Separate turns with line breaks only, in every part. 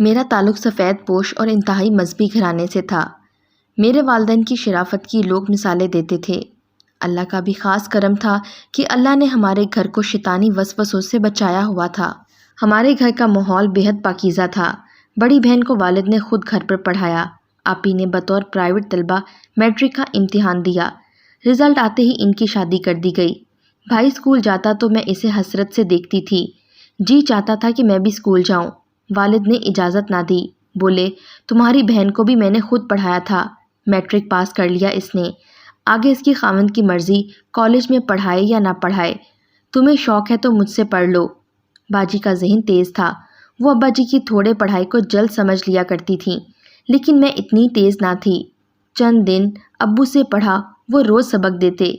میرا تعلق سفید پوش اور انتہائی مذہبی گھرانے سے تھا۔ میرے والدین کی شرافت کی لوگ مثالیں دیتے تھے۔ اللہ کا بھی خاص کرم تھا کہ اللہ نے ہمارے گھر کو شیطانی وسوسوں سے بچایا ہوا تھا۔ ہمارے گھر کا ماحول بہت پاکیزہ تھا۔ بڑی بہن کو والد نے خود گھر پر پڑھایا۔ آپی نے بطور پرائیویٹ طلبہ میٹرک کا امتحان دیا۔ رزلٹ آتے ہی ان کی شادی کر دی گئی۔ بھائی اسکول جاتا تو میں اسے حسرت سے دیکھتی تھی۔ جی چاہتا تھا کہ میں بھی اسکول جاؤں۔ والد نے اجازت نہ دی۔ بولے تمہاری بہن کو بھی میں نے خود پڑھایا تھا، میٹرک پاس کر لیا اس نے، آگے اس کی خاوند کی مرضی کالج میں پڑھائے یا نہ پڑھائے، تمہیں شوق ہے تو مجھ سے پڑھ لو۔ باجی کا ذہن تیز تھا، وہ ابا جی کی تھوڑے پڑھائی کو جلد سمجھ لیا کرتی تھیں، لیکن میں اتنی تیز نہ تھی۔ چند دن ابو سے پڑھا، وہ روز سبق دیتے،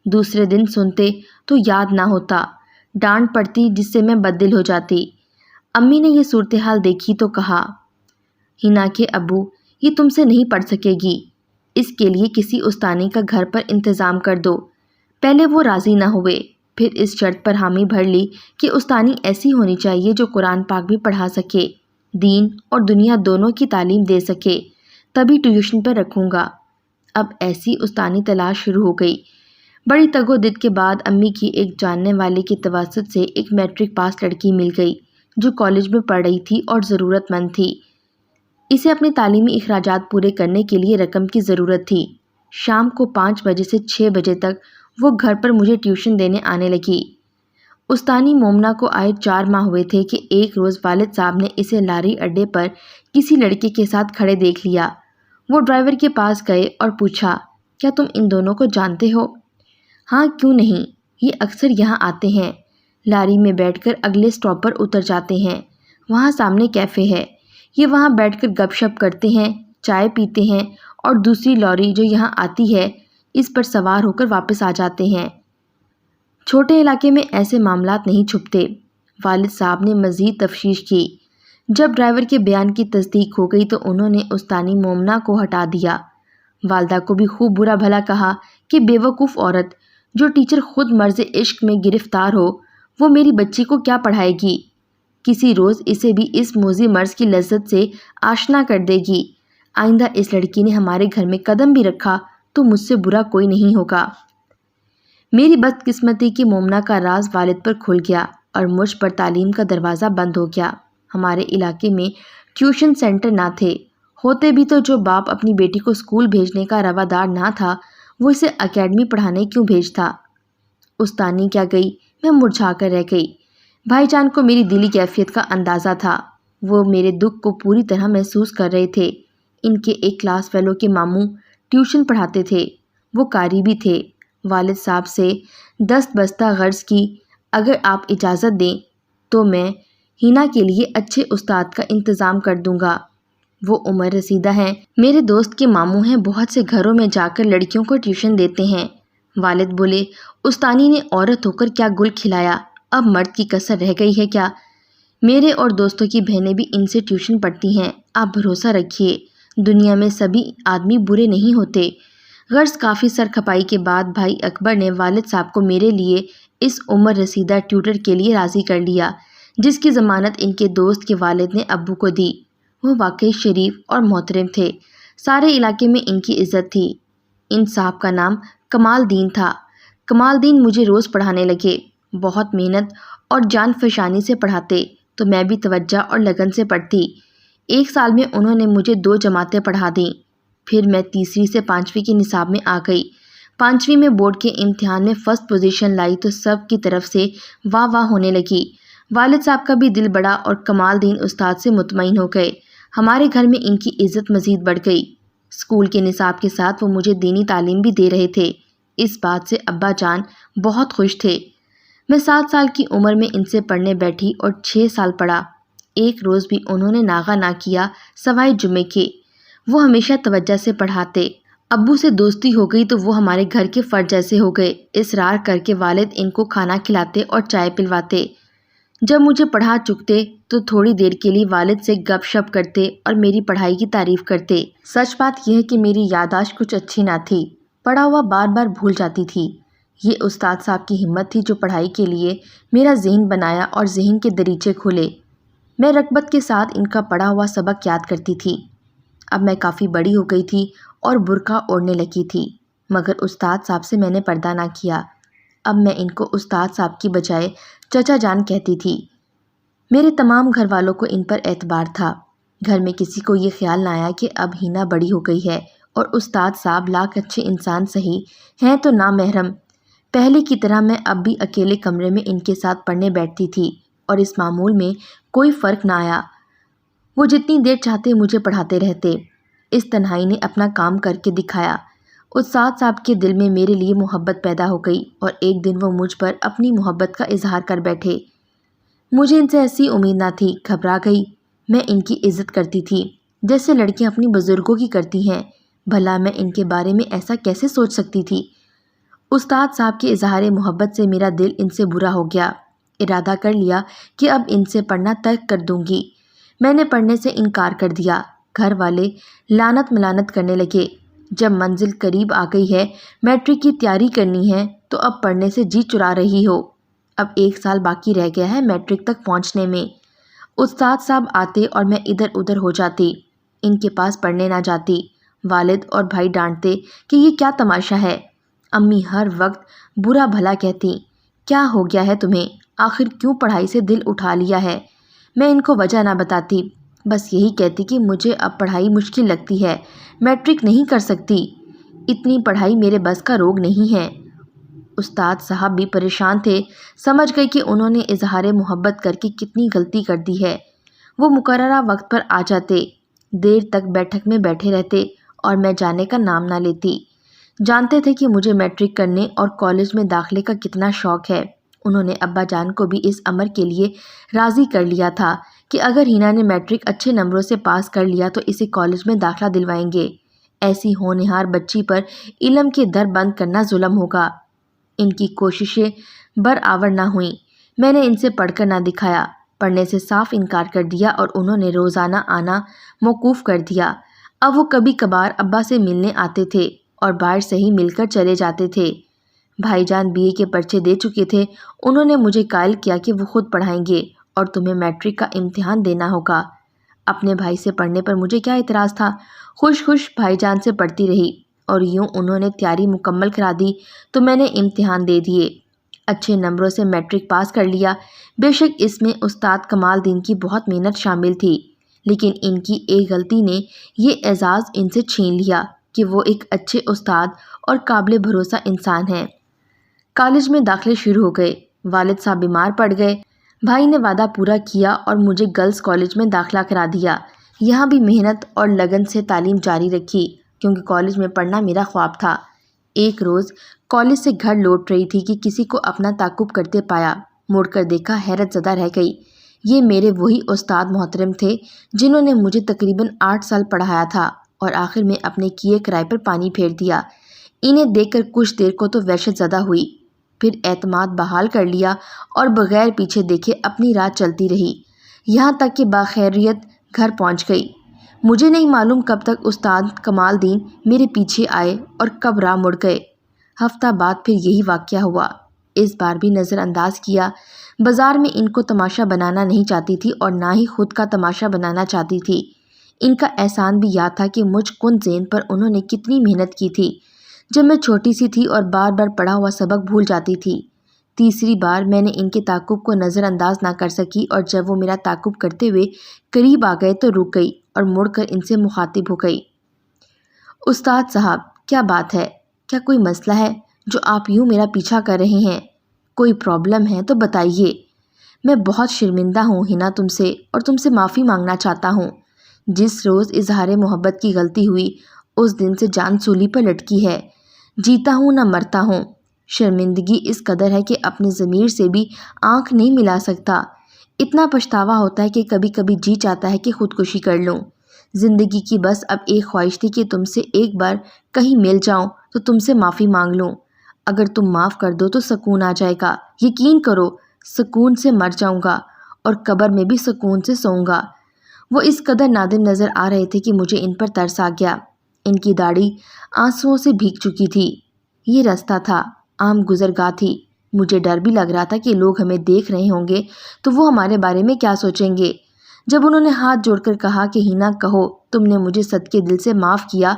دوسرے دن سنتے تو یاد نہ ہوتا، ڈانٹ پڑتی جس سے میں بددل ہو جاتی۔ امی نے یہ صورتحال دیکھی تو کہا، ہنا کے ابو یہ تم سے نہیں پڑھ سکے گی، اس کے لیے کسی استانی کا گھر پر انتظام کر دو۔ پہلے وہ راضی نہ ہوئے، پھر اس شرط پر حامی بھر لی کہ استانی ایسی ہونی چاہیے جو قرآن پاک بھی پڑھا سکے، دین اور دنیا دونوں کی تعلیم دے سکے، تبھی ٹیوشن پر رکھوں گا۔ اب ایسی استانی تلاش شروع ہو گئی۔ بڑی تگ و دد کے بعد امی کی ایک جاننے والے کی توسط سے ایک میٹرک پاس لڑکی مل گئی جو کالج میں پڑھ رہی تھی اور ضرورت مند تھی۔ اسے اپنے تعلیمی اخراجات پورے کرنے کے لیے رقم کی ضرورت تھی۔ شام کو 5 بجے سے 6 بجے تک وہ گھر پر مجھے ٹیوشن دینے آنے لگی۔ استانی مومنہ کو آئے 4 ماہ ہوئے تھے کہ ایک روز والد صاحب نے اسے لاری اڈے پر کسی لڑکے کے ساتھ کھڑے دیکھ لیا۔ وہ ڈرائیور کے پاس گئے اور پوچھا، کیا تم ان دونوں کو جانتے ہو؟ ہاں کیوں نہیں، یہ اکثر یہاں آتے ہیں، لاری میں بیٹھ کر اگلے اسٹاپ پر اتر جاتے ہیں، وہاں سامنے کیفے ہے، یہ وہاں بیٹھ کر گپ شپ کرتے ہیں، چائے پیتے ہیں اور دوسری لاری جو یہاں آتی ہے اس پر سوار ہو کر واپس آ جاتے ہیں۔ چھوٹے علاقے میں ایسے معاملات نہیں چھپتے۔ والد صاحب نے مزید تفتیش کی۔ جب ڈرائیور کے بیان کی تصدیق ہو گئی تو انہوں نے استانی مومنہ کو ہٹا دیا۔ والدہ کو بھی خوب برا بھلا کہا کہ بیوقوف عورت، جو ٹیچر خود مرض عشق میں گرفتار ہو، وہ میری بچی کو کیا پڑھائے گی؟ کسی روز اسے بھی اس موذی مرض کی لذت سے آشنا کر دے گی۔ آئندہ اس لڑکی نے ہمارے گھر میں قدم بھی رکھا تو مجھ سے برا کوئی نہیں ہوگا۔ میری بدقسمتی کی مومنہ کا راز والد پر کھل گیا اور مجھ پر تعلیم کا دروازہ بند ہو گیا۔ ہمارے علاقے میں ٹیوشن سینٹر نہ تھے، ہوتے بھی تو جو باپ اپنی بیٹی کو اسکول بھیجنے کا روادار نہ تھا وہ اسے اکیڈمی پڑھانے کیوں بھیجتا؟ استانی کیا گئی، میں مرجھا کر رہ گئی۔ بھائی جان کو میری دلی کیفیت کا اندازہ تھا، وہ میرے دکھ کو پوری طرح محسوس کر رہے تھے۔ ان کے ایک کلاس فیلو کے ماموں ٹیوشن پڑھاتے تھے، وہ قاری بھی تھے۔ والد صاحب سے دست بستہ غرض کی، اگر آپ اجازت دیں تو میں ہنا کے لیے اچھے استاد کا انتظام کر دوں گا، وہ عمر رسیدہ ہیں، میرے دوست کے ماموں ہیں، بہت سے گھروں میں جا کر لڑکیوں کو ٹیوشن دیتے ہیں۔ والد بولے، استانی نے عورت ہو کر کیا گل کھلایا، اب مرد کی کسر رہ گئی ہے کیا؟ میرے اور دوستوں کی بہنیں بھی ان سے ٹیوشن پڑھتی ہیں، آپ بھروسہ رکھیے، دنیا میں سبھی آدمی برے نہیں ہوتے۔ غرض کافی سر کھپائی کے بعد بھائی اکبر نے والد صاحب کو میرے لیے اس عمر رسیدہ ٹیوٹر کے لیے راضی کر لیا، جس کی ضمانت ان کے دوست کے والد نے ابو کو دی۔ وہ واقعی شریف اور محترم تھے، سارے علاقے میں ان کی عزت تھی۔ ان صاحب کا نام کمال دین تھا۔ کمال دین مجھے روز پڑھانے لگے، بہت محنت اور جان فشانی سے پڑھاتے تو میں بھی توجہ اور لگن سے پڑھتی۔ 1 سال میں انہوں نے مجھے 2 جماعتیں پڑھا دیں، پھر میں تیسری سے 5ویں کے نصاب میں آ گئی۔ 5ویں میں بورڈ کے امتحان میں فرسٹ پوزیشن لائی تو سب کی طرف سے واہ واہ ہونے لگی۔ والد صاحب کا بھی دل بڑا اور کمال دین استاد سے مطمئن ہو گئے۔ ہمارے گھر میں ان کی عزت مزید بڑھ گئی۔ اسکول کے نصاب کے ساتھ وہ مجھے دینی تعلیم بھی دے رہے تھے، اس بات سے ابا جان بہت خوش تھے۔ میں 7 سال کی عمر میں ان سے پڑھنے بیٹھی اور 6 سال پڑھا۔ ایک روز بھی انہوں نے ناغہ نہ کیا سوائے جمعے کے، وہ ہمیشہ توجہ سے پڑھاتے۔ ابو سے دوستی ہو گئی تو وہ ہمارے گھر کے فرد جیسے ہو گئے، اصرار کر کے والد ان کو کھانا کھلاتے اور چائے پلواتے۔ جب مجھے پڑھا چکتے تو تھوڑی دیر کے لیے والد سے گپ شپ کرتے اور میری پڑھائی کی تعریف کرتے۔ سچ بات یہ ہے کہ میری یادداشت کچھ اچھی نہ تھی، پڑھا ہوا بار بار بھول جاتی تھی۔ یہ استاد صاحب کی ہمت تھی جو پڑھائی کے لیے میرا ذہن بنایا اور ذہن کے دریچے کھولے۔ میں رغبت کے ساتھ ان کا پڑھا ہوا سبق یاد کرتی تھی۔ اب میں کافی بڑی ہو گئی تھی اور برقع اوڑھنے لگی تھی، مگر استاد صاحب سے میں نے پردہ نہ کیا۔ اب میں ان کو استاد صاحب کی بجائے چچا جان کہتی تھی۔ میرے تمام گھر والوں کو ان پر اعتبار تھا۔ گھر میں کسی کو یہ خیال نہ آیا کہ اب ہینا بڑی ہو گئی ہے اور استاد صاحب لاکھ اچھے انسان صحیح ہیں تو نامحرم۔ پہلے کی طرح میں اب بھی اکیلے کمرے میں ان کے ساتھ پڑھنے بیٹھتی تھی اور اس معمول میں کوئی فرق نہ آیا۔ وہ جتنی دیر چاہتے مجھے پڑھاتے رہتے۔ اس تنہائی نے اپنا کام کر کے دکھایا۔ استاد صاحب کے دل میں میرے لیے محبت پیدا ہو گئی اور ایک دن وہ مجھ پر اپنی محبت کا اظہار کر بیٹھے۔ مجھے ان سے ایسی امید نہ تھی، گھبرا گئی۔ میں ان کی عزت کرتی تھی جیسے لڑکیاں اپنی بزرگوں کی کرتی ہیں۔ بھلا میں ان کے بارے میں ایسا کیسے سوچ سکتی تھی؟ استاد صاحب کے اظہار محبت سے میرا دل ان سے برا ہو گیا۔ ارادہ کر لیا کہ اب ان سے پڑھنا ترک کر دوں گی۔ میں نے پڑھنے سے انکار کر دیا۔ گھر والے لعنت ملعنت کرنے لگے۔ جب منزل قریب آ گئی ہے، میٹرک کی تیاری کرنی ہے تو اب پڑھنے سے جی چرا رہی ہو۔ اب 1 سال باقی رہ گیا ہے میٹرک تک پہنچنے میں۔ استاد صاحب آتے اور میں ادھر ادھر ہو جاتی، ان کے پاس پڑھنے نہ جاتی۔ والد اور بھائی ڈانٹتے کہ یہ کیا تماشا ہے۔ امی ہر وقت برا بھلا کہتی، کیا ہو گیا ہے تمہیں؟ آخر کیوں پڑھائی سے دل اٹھا لیا ہے؟ میں ان کو وجہ نہ بتاتی، بس یہی کہتی کہ مجھے اب پڑھائی مشکل لگتی ہے، میٹرک نہیں کر سکتی، اتنی پڑھائی میرے بس کا روگ نہیں ہے۔ استاد صاحب بھی پریشان تھے، سمجھ گئے کہ انہوں نے اظہار محبت کر کے کتنی غلطی کر دی ہے۔ وہ مقررہ وقت پر آ جاتے، دیر تک بیٹھک میں بیٹھے رہتے اور میں جانے کا نام نہ لیتی۔ جانتے تھے کہ مجھے میٹرک کرنے اور کالج میں داخلے کا کتنا شوق ہے۔ انہوں نے ابا جان کو بھی اس امر کے لیے راضی کر لیا تھا کہ اگر ہینا نے میٹرک اچھے نمبروں سے پاس کر لیا تو اسے کالج میں داخلہ دلوائیں گے۔ ایسی ہونہار بچی پر علم کے در بند کرنا ظلم ہوگا۔ ان کی کوششیں برآور نہ ہوئیں۔ میں نے ان سے پڑھ کر نہ دکھایا، پڑھنے سے صاف انکار کر دیا اور انہوں نے روزانہ آنا موقوف کر دیا۔ اب وہ کبھی کبھار ابا سے ملنے آتے تھے اور باہر سے ہی مل کر چلے جاتے تھے۔ بھائی جان BA کے پرچے دے چکے تھے، انہوں نے مجھے قائل کیا کہ وہ خود پڑھائیں گے اور تمہیں میٹرک کا امتحان دینا ہوگا۔ اپنے بھائی سے پڑھنے پر مجھے کیا اعتراض تھا؟ خوش خوش بھائی جان سے پڑھتی رہی اور یوں انہوں نے تیاری مکمل کرا دی تو میں نے امتحان دے دیے، اچھے نمبروں سے میٹرک پاس کر لیا۔ بے شک اس میں استاد کمال دین کی بہت محنت شامل تھی، لیکن ان کی ایک غلطی نے یہ اعزاز ان سے چھین لیا کہ وہ ایک اچھے استاد اور قابل بھروسہ انسان ہیں۔ کالج میں داخلے شروع ہو گئے۔ والد صاحب بیمار پڑ گئے۔ بھائی نے وعدہ پورا کیا اور مجھے گرلز کالج میں داخلہ کرا دیا۔ یہاں بھی محنت اور لگن سے تعلیم جاری رکھی کیونکہ کالج میں پڑھنا میرا خواب تھا۔ ایک روز کالج سے گھر لوٹ رہی تھی کہ کسی کو اپنا تعاقب کرتے پایا۔ مڑ کر دیکھا، حیرت زدہ رہ گئی۔ یہ میرے وہی استاد محترم تھے جنہوں نے مجھے تقریباً 8 سال پڑھایا تھا اور آخر میں اپنے کیے کرائے پر پانی پھیر دیا۔ انہیں دیکھ کر کچھ دیر کو تو وحشت زدہ ہوئی، پھر اعتماد بحال کر لیا اور بغیر پیچھے دیکھے اپنی راہ چلتی رہی، یہاں تک کہ باخیریت گھر پہنچ گئی۔ مجھے نہیں معلوم کب تک استاد کمال دین میرے پیچھے آئے اور کب راہ مڑ گئے۔ ہفتہ بعد پھر یہی واقعہ ہوا۔ اس بار بھی نظر انداز کیا۔ بازار میں ان کو تماشا بنانا نہیں چاہتی تھی اور نہ ہی خود کا تماشا بنانا چاہتی تھی۔ ان کا احسان بھی یاد تھا کہ مجھ کن ذہن پر انہوں نے کتنی محنت کی تھی جب میں چھوٹی سی تھی اور بار بار پڑھا ہوا سبق بھول جاتی تھی۔ تیسری بار میں نے ان کے تعاقب کو نظر انداز نہ کر سکی اور جب وہ میرا تعاقب کرتے ہوئے قریب آ گئے تو رک گئی اور مڑ کر ان سے مخاطب ہو گئی۔ استاد صاحب، کیا بات ہے؟ کیا کوئی مسئلہ ہے جو آپ یوں میرا پیچھا کر رہے ہیں؟ کوئی پرابلم ہے تو بتائیے۔ میں بہت شرمندہ ہوں ہینا تم سے، اور تم سے معافی مانگنا چاہتا ہوں۔ جس روز اظہار محبت کی غلطی ہوئی اس دن سے جان سولی پر لٹکی ہے۔ جیتا ہوں نہ مرتا ہوں۔ شرمندگی اس قدر ہے کہ اپنے ضمیر سے بھی آنکھ نہیں ملا سکتا۔ اتنا پچھتاوا ہوتا ہے کہ کبھی کبھی جی چاہتا ہے کہ خودکشی کر لوں۔ زندگی کی بس اب ایک خواہش تھی کہ تم سے ایک بار کہیں مل جاؤں تو تم سے معافی مانگ لوں۔ اگر تم معاف کر دو تو سکون آ جائے گا۔ یقین کرو، سکون سے مر جاؤں گا اور قبر میں بھی سکون سے سوؤں گا۔ وہ اس قدر نادم نظر آ رہے تھے کہ مجھے ان پر ترس آ گیا۔ ان کی داڑھی آنسوؤں سے بھیگ چکی تھی۔ یہ رستہ تھا، عام گزرگاہ تھی۔ مجھے ڈر بھی لگ رہا تھا کہ لوگ ہمیں دیکھ رہے ہوں گے تو وہ ہمارے بارے میں کیا سوچیں گے۔ جب انہوں نے ہاتھ جوڑ کر کہا کہ ہینا کہو تم نے مجھے صدقے دل سے معاف کیا،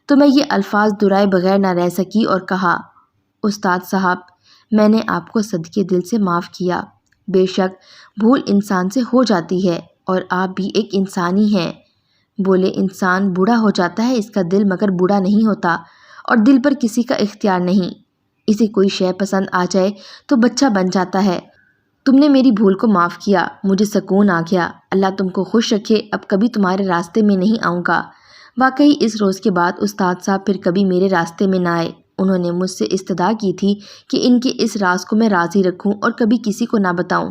تو میں یہ الفاظ دہرائے بغیر نہ رہ سکی اور کہا، استاد صاحب میں نے آپ کو صدقے دل سے معاف کیا۔ بے شک بھول انسان سے ہو جاتی ہے اور آپ بھی ایک انسان ہی ہیں۔ بولے انسان بوڑھا ہو جاتا ہے اس کا دل مگر بوڑھا نہیں ہوتا، اور دل پر کسی کا اختیار نہیں۔ اسے کوئی شے پسند آ جائے تو بچہ بن جاتا ہے۔ تم نے میری بھول کو معاف کیا، مجھے سکون آ گیا۔ اللہ تم کو خوش رکھے، اب کبھی تمہارے راستے میں نہیں آؤں گا۔ واقعی اس روز کے بعد استاد صاحب پھر کبھی میرے راستے میں نہ آئے۔ انہوں نے مجھ سے استدعا کی تھی کہ ان کے اس راز کو میں راضی رکھوں اور کبھی کسی کو نہ بتاؤں۔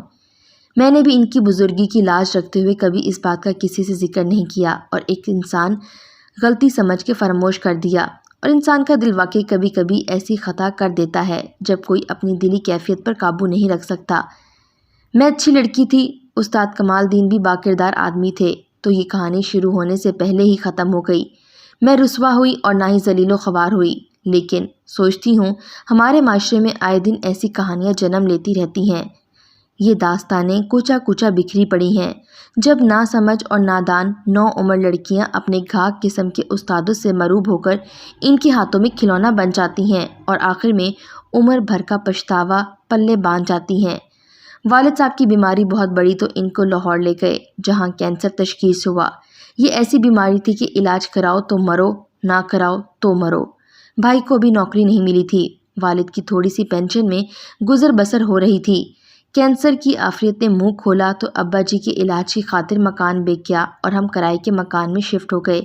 میں نے بھی ان کی بزرگی کی لاج رکھتے ہوئے کبھی اس بات کا کسی سے ذکر نہیں کیا، اور ایک انسان غلطی سمجھ کے فراموش کر دیا۔ اور انسان کا دل واقعی کبھی کبھی ایسی خطا کر دیتا ہے جب کوئی اپنی دلی کیفیت پر قابو نہیں رکھ سکتا۔ میں اچھی لڑکی تھی، استاد کمال دین بھی باکردار آدمی تھے، تو یہ کہانی شروع ہونے سے پہلے ہی ختم ہو گئی۔ میں رسوا ہوئی اور نہ ہی ذلیل و خوار ہوئی، لیکن سوچتی ہوں ہمارے معاشرے میں آئے دن ایسی کہانیاں جنم لیتی رہتی ہیں۔ یہ داستانیں کوچا کوچا بکھری پڑی ہیں، جب نا سمجھ اور نادان نو عمر لڑکیاں اپنے گھاک قسم کے استادوں سے مروب ہو کر ان کے ہاتھوں میں کھلونا بن جاتی ہیں اور آخر میں عمر بھر کا پچھتاوا پلے باندھ جاتی ہیں۔ والد صاحب کی بیماری بہت بڑی تو ان کو لاہور لے گئے، جہاں کینسر تشخیص ہوا۔ یہ ایسی بیماری تھی کہ علاج کراؤ تو مرو، نہ کراؤ تو مرو۔ بھائی کو بھی نوکری نہیں ملی تھی، والد کی تھوڑی سی پینشن میں گزر بسر ہو رہی تھی۔ کینسر کی عافیت نے منہ کھولا تو ابا جی کے علاج کی خاطر مکان بیچ گیا اور ہم کرائے کے مکان میں شفٹ ہو گئے۔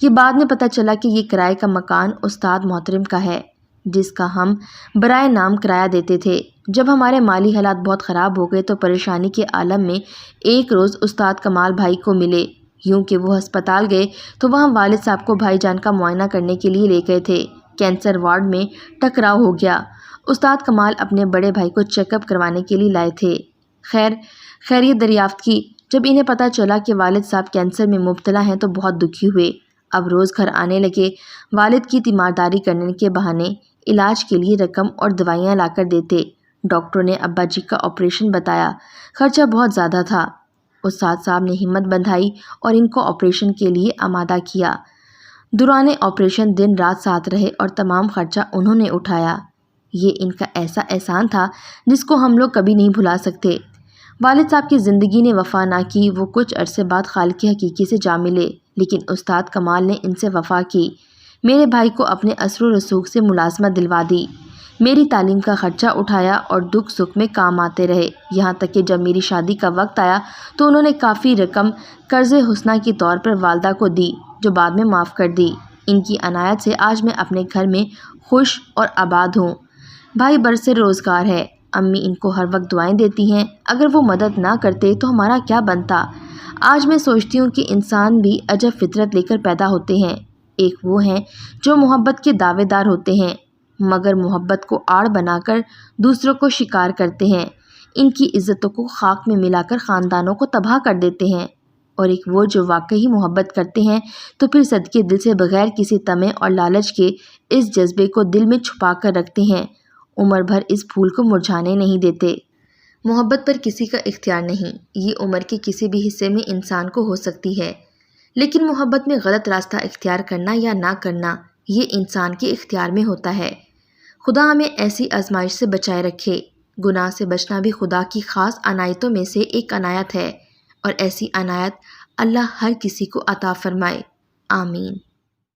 یہ بعد میں پتہ چلا کہ یہ کرائے کا مکان استاد محترم کا ہے، جس کا ہم برائے نام کرایہ دیتے تھے۔ جب ہمارے مالی حالات بہت خراب ہو گئے تو پریشانی کے عالم میں ایک روز استاد کمال بھائی کو ملے۔ یوں کہ وہ ہسپتال گئے تو وہاں والد صاحب کو بھائی جان کا معائنہ کرنے کے لیے لے گئے تھے۔ کینسر وارڈ میں ٹکراؤ ہو گیا۔ استاد کمال اپنے بڑے بھائی کو چیک اپ کروانے کے لیے لائے تھے۔ خیریت دریافت کی۔ جب انہیں پتہ چلا کہ والد صاحب کینسر میں مبتلا ہیں تو بہت دکھی ہوئے۔ اب روز گھر آنے لگے، والد کی تیمارداری کرنے کے بہانے علاج کے لیے رقم اور دوائیاں لا کر دیتے۔ ڈاکٹروں نے ابا جی کا آپریشن بتایا، خرچہ بہت زیادہ تھا۔ استاد صاحب نے ہمت بندھائی اور ان کو آپریشن کے لیے آمادہ کیا۔ دوران آپریشن دن رات ساتھ رہے اور تمام خرچہ انہوں نے اٹھایا۔ یہ ان کا ایسا احسان تھا جس کو ہم لوگ کبھی نہیں بھلا سکتے۔ والد صاحب کی زندگی نے وفا نہ کی، وہ کچھ عرصے بعد خالق حقیقی سے جا ملے، لیکن استاد کمال نے ان سے وفا کی، میرے بھائی کو اپنے اثر و رسوخ سے ملازمت دلوا دی، میری تعلیم کا خرچہ اٹھایا اور دکھ سکھ میں کام آتے رہے، یہاں تک کہ جب میری شادی کا وقت آیا تو انہوں نے کافی رقم قرض حسنہ کے طور پر والدہ کو دی، جو بعد میں معاف کر دی۔ ان کی عنایت سے آج میں اپنے گھر میں خوش اور آباد ہوں۔ بھائی برسر روزگار ہے، امی ان کو ہر وقت دعائیں دیتی ہیں، اگر وہ مدد نہ کرتے تو ہمارا کیا بنتا۔ آج میں سوچتی ہوں کہ انسان بھی عجب فطرت لے کر پیدا ہوتے ہیں۔ ایک وہ ہیں جو محبت کے دعوے دار ہوتے ہیں مگر محبت کو آڑ بنا کر دوسروں کو شکار کرتے ہیں، ان کی عزتوں کو خاک میں ملا کر خاندانوں کو تباہ کر دیتے ہیں، اور ایک وہ جو واقعی محبت کرتے ہیں تو پھر صدقے دل سے بغیر کسی طمع اور لالچ کے اس جذبے کو دل میں چھپا کر رکھتے ہیں، عمر بھر اس پھول کو مرجھانے نہیں دیتے۔ محبت پر کسی کا اختیار نہیں، یہ عمر کے کسی بھی حصے میں انسان کو ہو سکتی ہے، لیکن محبت میں غلط راستہ اختیار کرنا یا نہ کرنا یہ انسان کے اختیار میں ہوتا ہے۔ خدا ہمیں ایسی آزمائش سے بچائے رکھے۔ گناہ سے بچنا بھی خدا کی خاص عنایتوں میں سے ایک عنایت ہے، اور ایسی عنایت اللہ ہر کسی کو عطا فرمائے، آمین۔